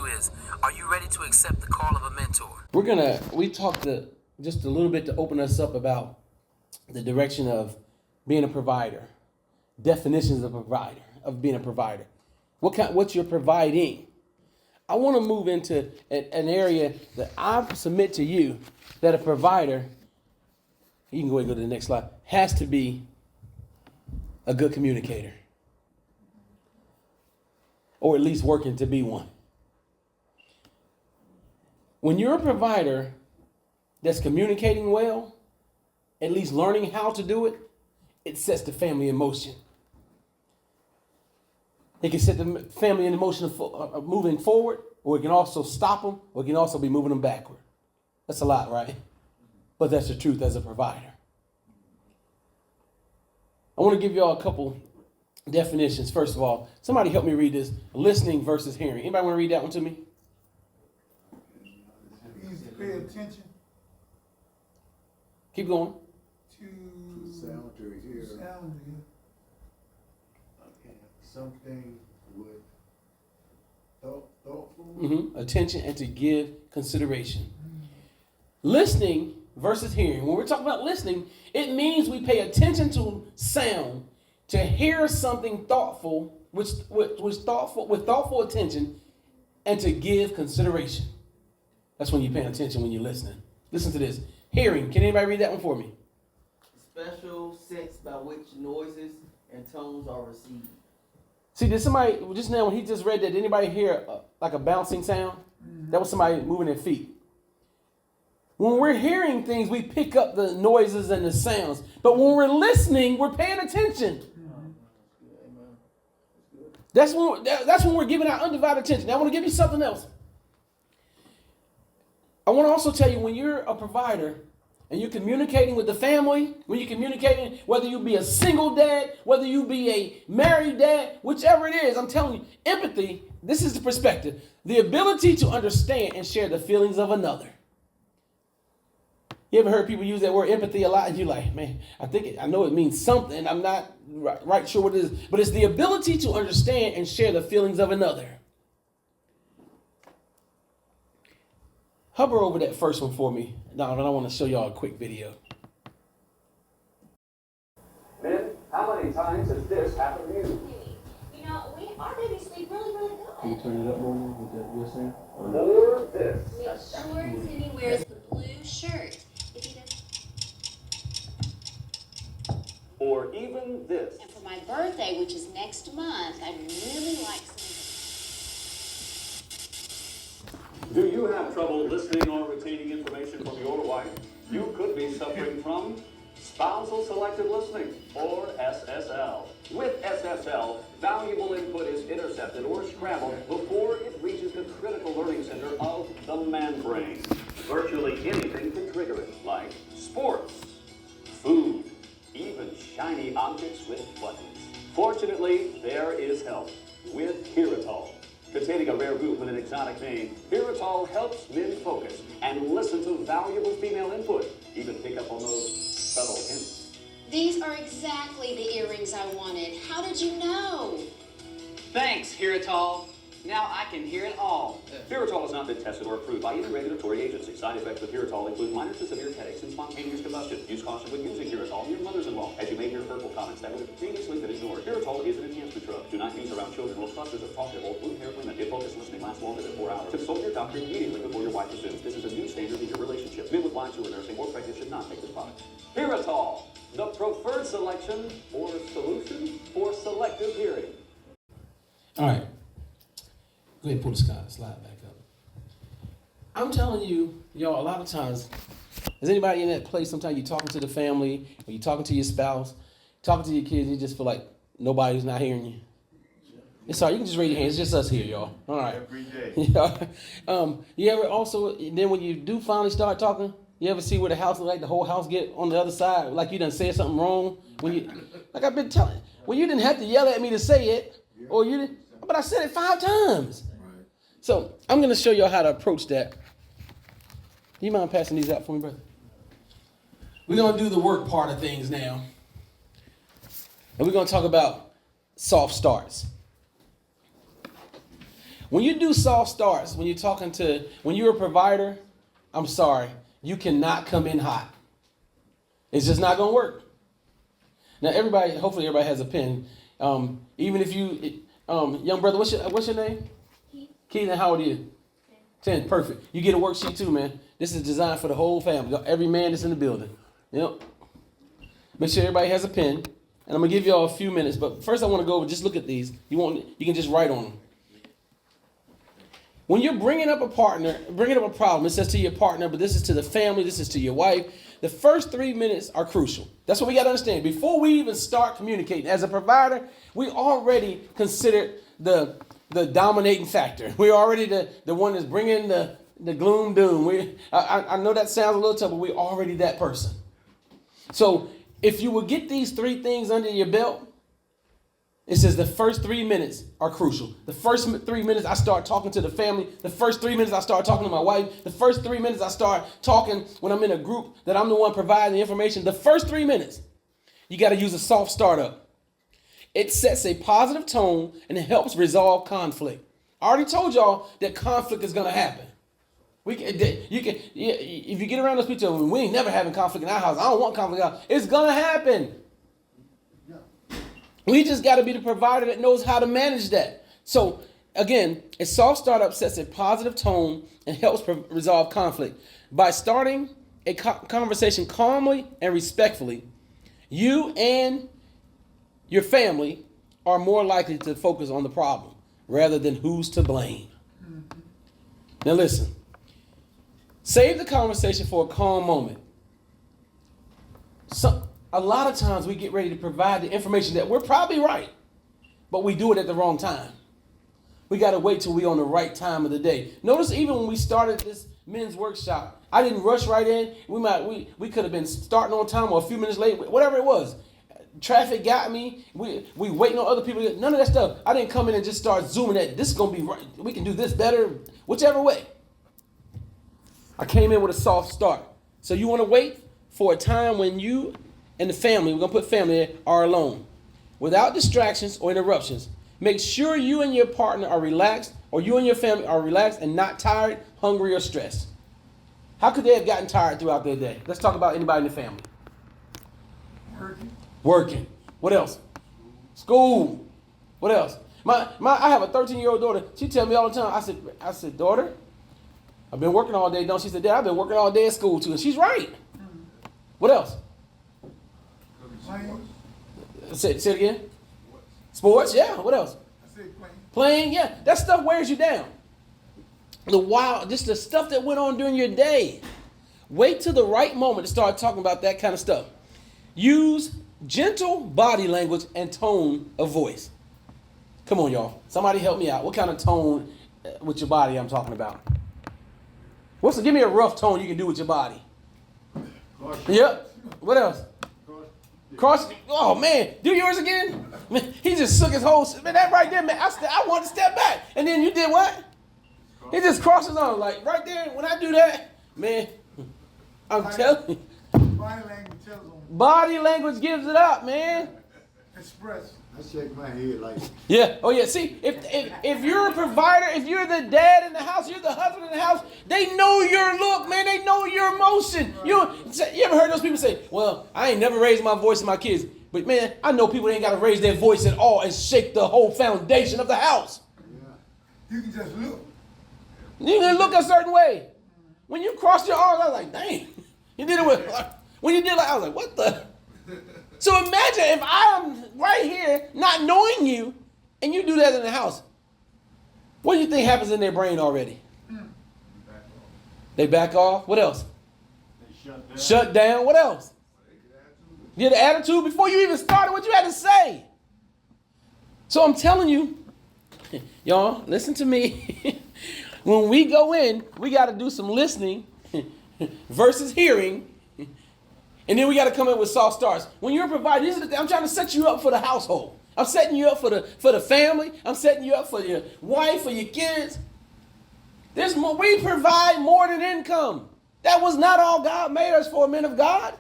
you is, are you ready to accept the call of a mentor? We talked just a little bit to open us up about the direction of being a provider, definitions of being a provider. What you're providing. I want to move into an area that I submit to you that a provider, you can go ahead and go to the next slide, has to be a good communicator. Or at least working to be one. When you're a provider that's communicating well, at least learning how to do it, it sets the family in motion. It can set the family in motion of moving forward, or it can also stop them, or it can also be moving them backward. That's a lot, right? But that's the truth as a provider. I want to give you all a couple definitions. First of all, somebody help me read this. Listening versus hearing. Anybody want to read that one to me? Please pay attention. Keep going. To sound to hear. Sound to hear. Okay. Something with thoughtful. Attention and to give consideration. Listening versus hearing. When we're talking about listening, it means we pay attention to sound, to hear something thoughtful, with thoughtful attention, and to give consideration. That's when you're paying attention, when you're listening. Listen to this. Hearing. Can anybody read that one for me? Special sense by which noises and tones are received. See, did somebody, just now when he just read that, did anybody hear like a bouncing sound? That was somebody moving their feet. When we're hearing things, we pick up the noises and the sounds. But when we're listening, we're paying attention. That's when we're giving our undivided attention. Now, I want to give you something else. I want to also tell you, when you're a provider and you're communicating with the family, when you're communicating, whether you be a single dad, whether you be a married dad, whichever it is, I'm telling you, empathy, this is the perspective, the ability to understand and share the feelings of another. You ever heard people use that word empathy a lot? And you're like, man, I know it means something. I'm not right sure what it is. But it's the ability to understand and share the feelings of another. Hover over that first one for me. Now, I want to show y'all a quick video. Men, how many times has this happened to you? You know, our babies sleep really, really good. Can you turn it up more with that you're saying? Or this. Make sure Timmy wears the blue shirt. If he doesn't. Or even this. And for my birthday, which is next month, I'd really like some. Do you have trouble listening or retaining information from your wife? You could be suffering from spousal selective listening, or SSL. With SSL, valuable input is intercepted or scrambled before it reaches the critical learning center of the man brain. Virtually anything can trigger it, like sports, food, even shiny objects with buttons. Fortunately, there is help with Heritol. Containing a rare group with an exotic name, Heritol helps men focus and listen to valuable female input, even pick up on those subtle hints. These are exactly the earrings I wanted. How did you know? Thanks, Heritol. Now I can hear it all. Heritol has not been tested or approved by any regulatory agency. Side effects of Heritol include minor to severe headaches and spontaneous combustion. Use caution when using Heritol in your mother's-in-law, as you may hear hurtful comments that would have previously been ignored. Heritol is an enhancement drug. Do not use around children or clusters of talkative old blue-haired women. If focused listening lasts longer than 4 hours, consult your doctor immediately before your wife assumes this is a new standard in your relationship. Men with wives who are nursing or pregnant should not take this product. Heritol, the preferred selection or solution for selective hearing. All right. Go ahead and pull the slide back up. I'm telling you, y'all, a lot of times, is anybody in that place, sometimes you're talking to the family, or you're talking to your spouse, talking to your kids, and you just feel like nobody's not hearing you? It's all right, you can just raise your hands. It's just us here, y'all. All right. Every day. Yeah. You ever also, then when you do finally start talking, you ever see where the house, like the whole house get on the other side, like you done said something wrong? When you, like I've been telling, well, you didn't have to yell at me to say it, or you didn't, but I said it 5 times. So I'm going to show y'all how to approach that. Do you mind passing these out for me, brother? We're going to do the work part of things now. And we're going to talk about soft starts. When you do soft starts, when you're a provider, I'm sorry, you cannot come in hot. It's just not going to work. Now, hopefully everybody has a pen. Even if you, young brother, what's your name? Keith, and how old are you? 10, perfect. You get a worksheet too, man. This is designed for the whole family, every man that's in the building. Yep. Make sure everybody has a pen, and I'm gonna give y'all a few minutes. But first, I want to go over. Just look at these. You can just write on them. When you're bringing up a problem, it says to your partner, but this is to the family. This is to your wife. The first 3 minutes are crucial. That's what we got to understand. Before we even start communicating, as a provider, we already considered the dominating factor. We're already the one that's bringing the gloom doom. I know that sounds a little tough, but we're already that person. So if you will get these 3 things under your belt, it says the first 3 minutes are crucial. The first 3 minutes I start talking to the family. The first 3 minutes I start talking to my wife. The first 3 minutes I start talking when I'm in a group that I'm the one providing the information. The first 3 minutes, you got to use a soft startup. It sets a positive tone and it helps resolve conflict. I already told y'all that conflict is going to happen. If you get around those people, we ain't never having conflict in our house. I don't want conflict in our house. It's going to happen. We just got to be the provider that knows how to manage that. So, again, a soft startup sets a positive tone and helps resolve conflict. By starting a conversation calmly and respectfully, you and your family are more likely to focus on the problem rather than who's to blame. Now listen, save the conversation for a calm moment. A lot of times we get ready to provide the information that we're probably right, but we do it at the wrong time. We got to wait till we're on the right time of the day. Notice even when we started this men's workshop, I didn't rush right in. We could have been starting on time or a few minutes late, whatever it was. Traffic got me. We waiting on other people. None of that stuff. I didn't come in and just start zooming at this is going to be right. We can do this better, whichever way. I came in with a soft start. So you want to wait for a time when you and the family, we're going to put family there, are alone. Without distractions or interruptions. Make sure you and your partner are relaxed, or you and your family are relaxed and not tired, hungry, or stressed. How could they have gotten tired throughout their day? Let's talk about anybody in the family. Working. What else? School. What else? I have a 13-year-old daughter. She tell me all the time. I said, daughter, I've been working all day. Don't she? Said, Dad, I've been working all day at school too. And she's right. What else? Say it again. Sports, yeah. What else? I said Playing, yeah. That stuff wears you down. Just the stuff that went on during your day. Wait till the right moment to start talking about that kind of stuff. Use gentle body language and tone of voice. Come on, y'all. Somebody help me out. What kind of tone with your body I'm talking about? Give me a rough tone you can do with your body. Yep. What else? Cross. Oh, man. Do yours again? Man, he just shook his whole... Man, that right there, man. I want to step back. And then you did what? He just crossed his arms. Like, right there, when I do that, man, I'm telling you. Body language tells them. Body language gives it up, man. Express. I shake my head like... Yeah. Oh, yeah. See, if you're a provider, if you're the dad in the house, you're the husband in the house, they know your look, man. They know your emotion. You ever heard those people say, well, I ain't never raised my voice to my kids. But, man, I know people ain't got to raise their voice at all and shake the whole foundation of the house. Yeah. You can just look. You can look a certain way. When you crossed your arms, I was like, dang. You did it with... When you did I was like, what the... So imagine if I'm right here not knowing you and you do that in the house. What do you think happens in their brain already? They back off. What else? They Shut down. What else? Get an attitude before you even started what you had to say. So I'm telling you, y'all, listen to me. When we go in, we got to do some listening versus hearing. And then we got to come in with soft starts. When you're a provider, I'm trying to set you up for the household. I'm setting you up for the family. I'm setting you up for your wife, for your kids. There's more. We provide more than income. That was not all God made us for, men of God.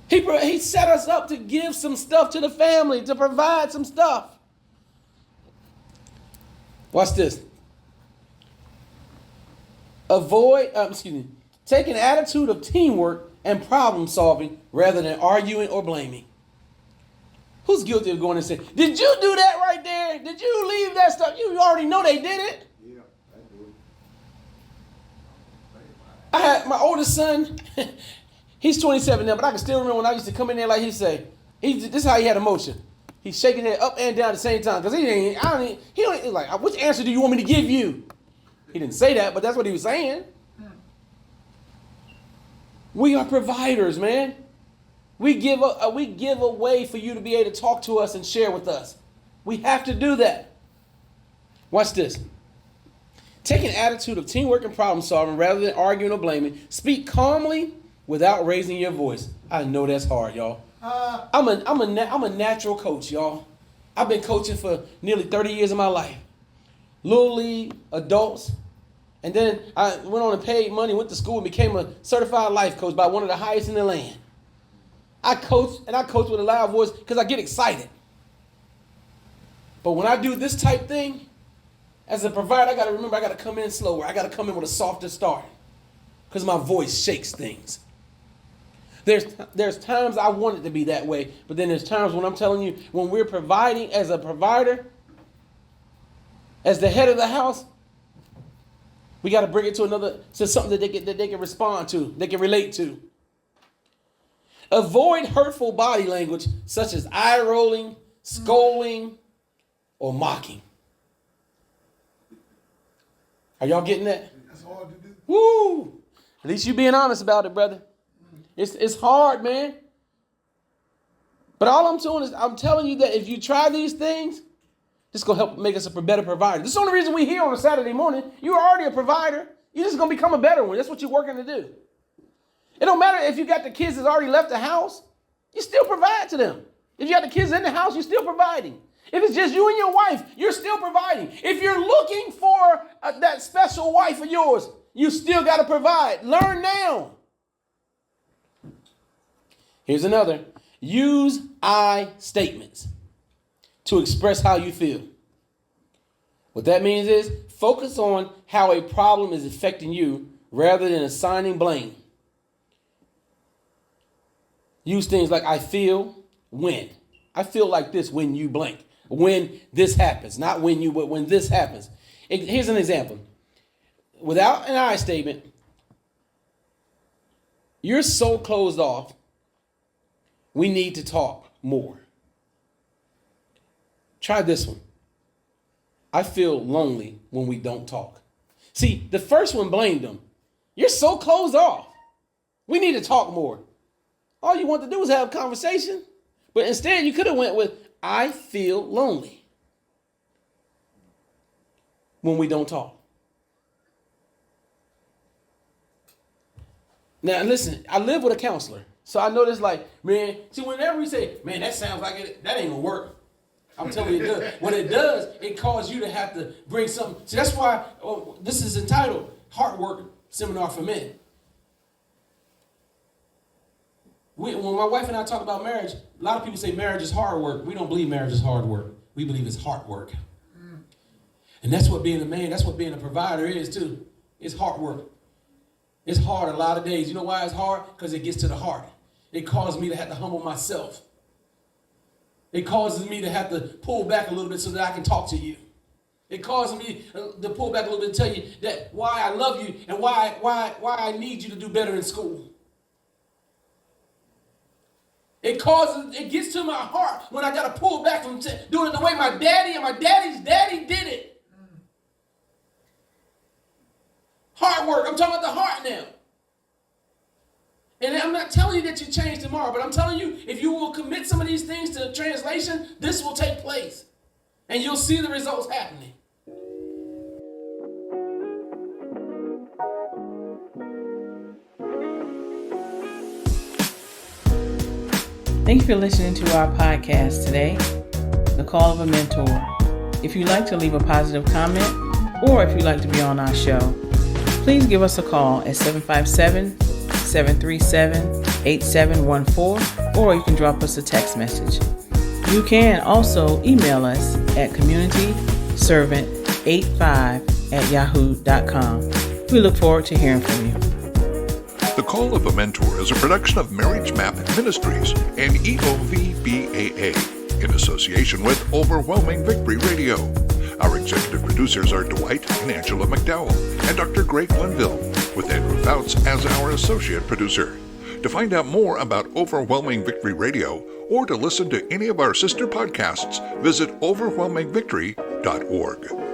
He set us up to give some stuff to the family, to provide some stuff. Watch this. Take an attitude of teamwork and problem solving rather than arguing or blaming. Who's guilty of going and saying, did you do that right there? Did you leave that stuff? You already know they did it. Yeah, I do. I had my oldest son, he's 27 now, but I can still remember when I used to come in there like he'd say, this is how he had emotion. He's shaking his head up and down at the same time. Because he don't like, which answer do you want me to give you? He didn't say that, but that's what he was saying. We are providers, man. We give a way for you to be able to talk to us and share with us. We have to do that. Watch this. Take an attitude of teamwork and problem solving rather than arguing or blaming. Speak calmly without raising your voice. I know that's hard, y'all. I'm a natural coach, y'all. I've been coaching for nearly 30 years of my life. Little league, adults. And then I went on and paid money, went to school, and became a certified life coach by one of the highest in the land. I coach with a loud voice because I get excited. But when I do this type thing, as a provider, I got to remember I got to come in slower. I got to come in with a softer start because my voice shakes things. There's times I want it to be that way, but then there's times when I'm telling you, when we're providing as a provider, as the head of the house, we got to bring it to something that they can respond to, they can relate to. Avoid hurtful body language such as eye rolling, scolding, or mocking. Are y'all getting that? That's hard to do. Woo! At least you being honest about it, brother. It's hard, man. But all I'm doing is I'm telling you that if you try these things, this is going to help make us a better provider. This is the only reason we're here on a Saturday morning. You're already a provider. You're just going to become a better one. That's what you're working to do. It don't matter if you got the kids that's already left the house. You still provide to them. If you got the kids in the house, you're still providing. If it's just you and your wife, you're still providing. If you're looking for that special wife of yours, you still got to provide. Learn now. Here's another. Use I statements to express how you feel. What that means is focus on how a problem is affecting you rather than assigning blame. Use things like I feel when. I feel like this when you blank. When this happens. Not when you, but when this happens. Here's an example. Without an I statement, you're so closed off. We need to talk more. Try this one. I feel lonely when we don't talk. See, the first one blamed them. You're so closed off. We need to talk more. All you want to do is have a conversation. But instead, you could have went with, I feel lonely when we don't talk. Now, listen, I live with a counselor. So I know this like, man, see, whenever we say, man, that sounds like it, that ain't gonna work. I'm telling you it does. When it does, it causes you to have to bring something. See, that's why this is entitled Heart Work Seminar for Men. When my wife and I talk about marriage, a lot of people say marriage is hard work. We don't believe marriage is hard work. We believe it's heart work. And that's what being a man, that's what being a provider is too. It's hard work. It's hard a lot of days. You know why it's hard? Because it gets to the heart. It causes me to have to humble myself. It causes me to have to pull back a little bit so that I can talk to you. It causes me to pull back a little bit and tell you that why I love you and why I need you to do better in school. It gets to my heart when I got to pull back from doing it the way my daddy and my daddy's daddy did it. Hard work. I'm talking about the heart now. And I'm not telling you that you change tomorrow, but I'm telling you, if you will commit some of these things to translation, this will take place. And you'll see the results happening. Thank you for listening to our podcast today, The Call of a Mentor. If you'd like to leave a positive comment, or if you'd like to be on our show, please give us a call at 757-737-8714, or you can drop us a text message. You can also email us at communityservant marriagematch85@yahoo.com. We look forward to hearing from you. The Call of a Mentor is a production of Marriage Map Ministries and EOVBAA in association with Overwhelming Victory Radio. Our executive producers are Dwight and Angela McDowell and Dr. Greg Glenville, with Andrew Fouts as our associate producer. To find out more about Overwhelming Victory Radio or to listen to any of our sister podcasts, visit overwhelmingvictory.org.